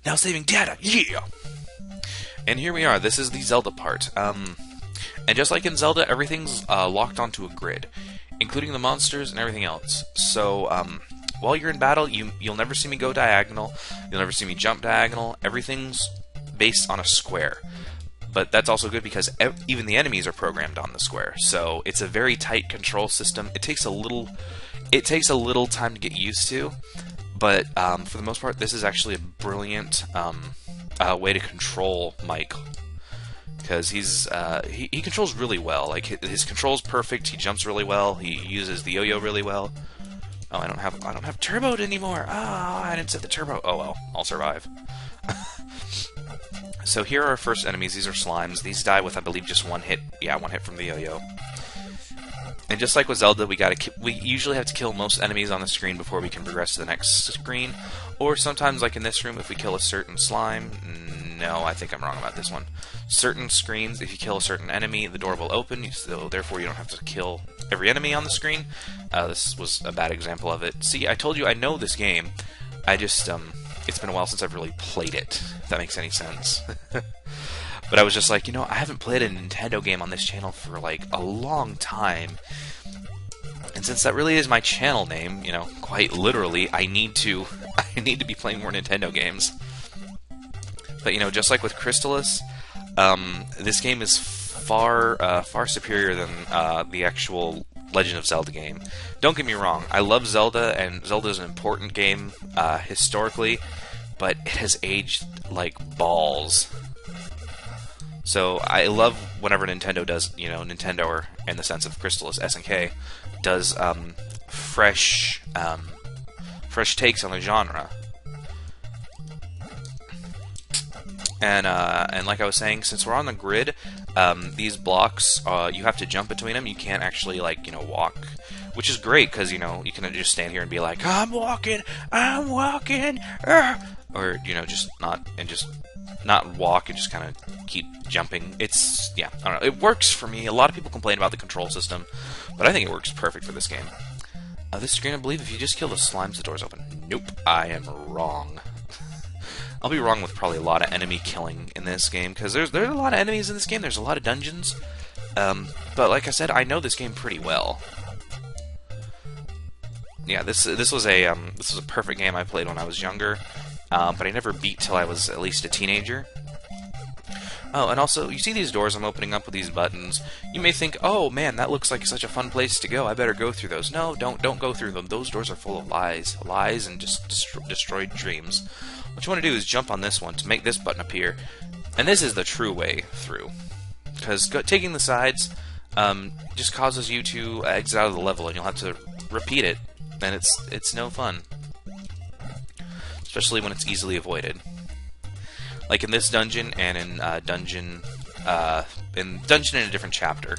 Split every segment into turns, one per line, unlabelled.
Now saving data, yeah! And here we are, this is the Zelda part. And just like in Zelda, everything's locked onto a grid, including the monsters and everything else. So, while you're in battle, you'll never see me go diagonal, you'll never see me jump diagonal, everything's based on a square. But that's also good because even the enemies are programmed on the square, so it's a very tight control system. It takes a little time to get used to, but for the most part, this is actually a brilliant way to control Mike, because he controls really well. Like his control's perfect. He jumps really well. He uses the yo-yo really well. Oh, I don't have turboed anymore. Ah, I didn't set the turbo. Oh well, I'll survive. So here are our first enemies. These are slimes. These die with, I believe, just one hit. Yeah, one hit from the yo-yo. And just like with Zelda, we usually have to kill most enemies on the screen before we can progress to the next screen. Or sometimes, like in this room, if we kill a certain slime... No, I think I'm wrong about this one. Certain screens, if you kill a certain enemy, the door will open, so therefore you don't have to kill every enemy on the screen. This was a bad example of it. See, I told you I know this game. I just, it's been a while since I've really played it, if that makes any sense. But I was just like, I haven't played a Nintendo game on this channel for, like, a long time. And since that really is my channel name, quite literally, I need to be playing more Nintendo games. But, just like with Crystallis, this game is far superior than the actual Legend of Zelda game. Don't get me wrong, I love Zelda, and Zelda is an important game historically, but it has aged like balls. So I love whenever Nintendo does, Nintendo, or in the sense of Crystallis, SNK, does fresh takes on the genre. And like I was saying, since we're on the grid, these blocks, you have to jump between them. You can't actually, walk, which is great, because, you can just stand here and be like, I'm walking, or, just not walk and just kind of keep jumping. Yeah, I don't know. It works for me. A lot of people complain about the control system, but I think it works perfect for this game. This screen, I believe, if you just kill the slimes, the door's open. Nope, I am wrong. I'll be wrong with probably a lot of enemy killing in this game, because there's a lot of enemies in this game. There's a lot of dungeons, but like I said, I know this game pretty well. Yeah, this was a perfect game I played when I was younger, but I never beat till I was at least a teenager. Oh, and also, you see these doors I'm opening up with these buttons. You may think, oh man, that looks like such a fun place to go. I better go through those. No, don't go through them. Those doors are full of lies and just destroyed dreams. What you want to do is jump on this one to make this button appear, and this is the true way through. Because taking the sides just causes you to exit out of the level, and you'll have to repeat it, and it's no fun. Especially when it's easily avoided. Like in this dungeon, and in dungeon in a different chapter.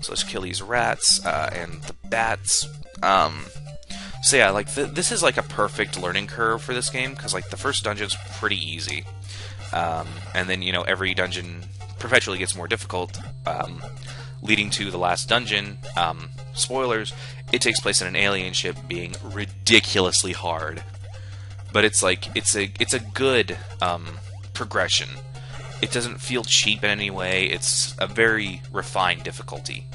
So let's kill these rats and the bats. So yeah, like this is like a perfect learning curve for this game, because like the first dungeon's pretty easy, and then every dungeon perpetually gets more difficult, leading to the last dungeon. Spoilers: it takes place in an alien ship, being ridiculously hard. But it's a good progression. It doesn't feel cheap in any way. It's a very refined difficulty.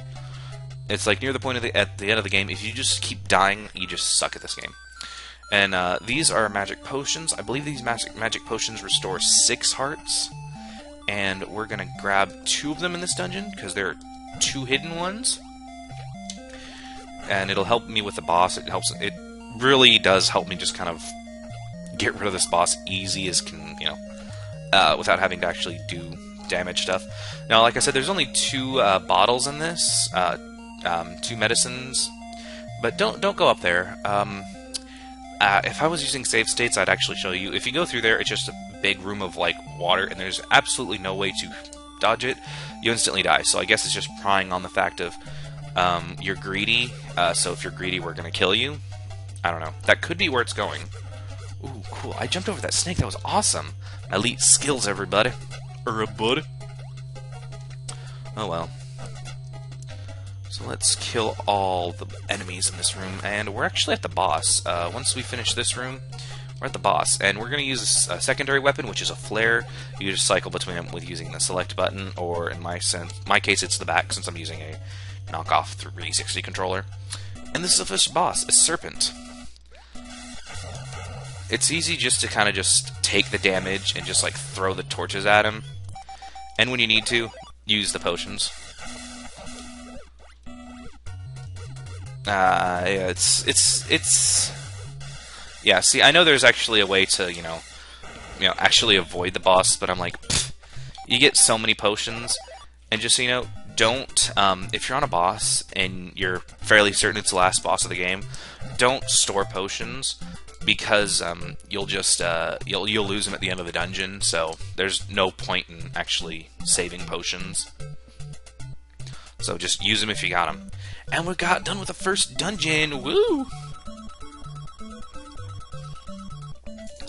It's like near the point at the end of the game, if you just keep dying, you just suck at this game. And these are magic potions. I believe these magic potions restore 6 hearts. And we're going to grab 2 of them in this dungeon, because there are 2 hidden ones. And it'll help me with the boss. It really does help me just kind of get rid of this boss easy as can, without having to actually do damage stuff. Now, like I said, there's only 2 bottles in this, 2 medicines, but don't go up there. If I was using save states, I'd actually show you. If you go through there, it's just a big room of like water, and there's absolutely no way to dodge it. You instantly die. So I guess it's just prying on the fact of you're greedy. So if you're greedy, we're gonna kill you. I don't know. That could be where it's going. Ooh, cool. I jumped over that snake. That was awesome. Elite skills, everybody. Oh, well. So let's kill all the enemies in this room, and we're actually at the boss. Once we finish this room, we're at the boss, and we're going to use a secondary weapon, which is a flare. You just cycle between them with using the select button, or in my case, it's the back, since I'm using a knockoff 360 controller. And this is the first boss, a serpent. It's easy just to kind of just take the damage and just like throw the torches at him. And when you need to, use the potions. Yeah, yeah, see, I know there's actually a way to, you know, actually avoid the boss, but I'm like, pfft, you get so many potions, and just so you know, don't, if you're on a boss and you're fairly certain it's the last boss of the game, don't store potions, because you'll just you'll lose them at the end of the dungeon. So there's no point in actually saving potions. So just use them if you got them. And we got done with the first dungeon. Woo!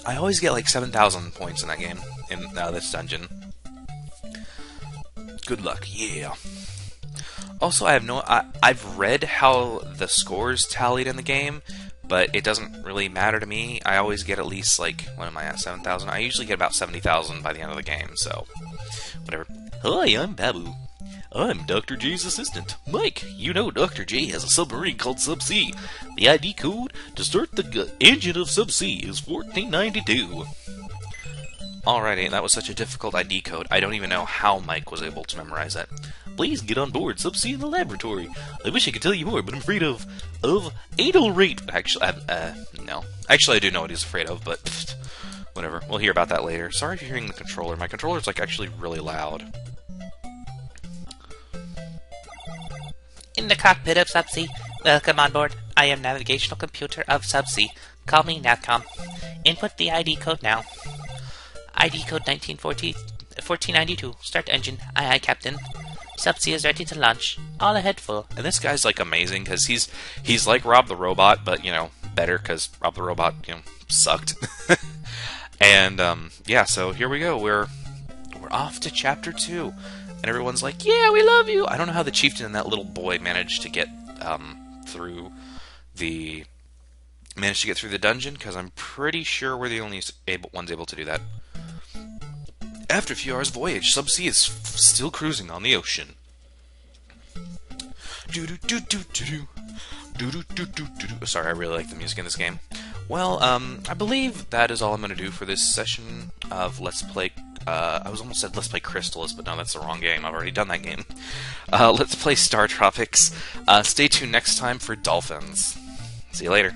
I always get like 7,000 points in that game, in this dungeon. Good luck, yeah. Also, I've read how the scores tallied in the game, but it doesn't really matter to me. I always get at least, like, what am I at, 7,000? I usually get about 70,000 by the end of the game, so whatever. Hi, I'm Babu. I'm Dr. J's assistant, Mike. You know Dr. J has a submarine called Subsea. The ID code to start the engine of Subsea is 1492. Alrighty, that was such a difficult ID code. I don't even know how Mike was able to memorize that. Please get on board Subsea in the laboratory. I wish I could tell you more, but I'm afraid of anal rape. Actually, no. Actually, I do know what he's afraid of, but pfft, whatever. We'll hear about that later. Sorry if you're hearing the controller. My controller's like actually really loud.
In the cockpit of Subsea. Welcome on board. I am navigational computer of Subsea. Call me Navcom. Input the ID code now. ID code 1492. Start engine. Aye, aye, Captain. Subsea is ready to launch. All ahead full.
And this guy's like amazing because he's like Rob the Robot, but you know, better because Rob the Robot, you know, sucked. And yeah, so here we go. We're off to chapter 2. And everyone's like, yeah, we love you! I don't know how the chieftain and that little boy managed to get through the dungeon, because I'm pretty sure we're the only ones able to do that. After a few hours' voyage, Subsea is still cruising on the ocean. Sorry, I really like the music in this game. Well, I believe that is all I'm going to do for this session of Let's Play. I almost said Let's Play Crystallis, but no, that's the wrong game. I've already done that game. Let's play StarTropics. Stay tuned next time for Dolphins. See you later.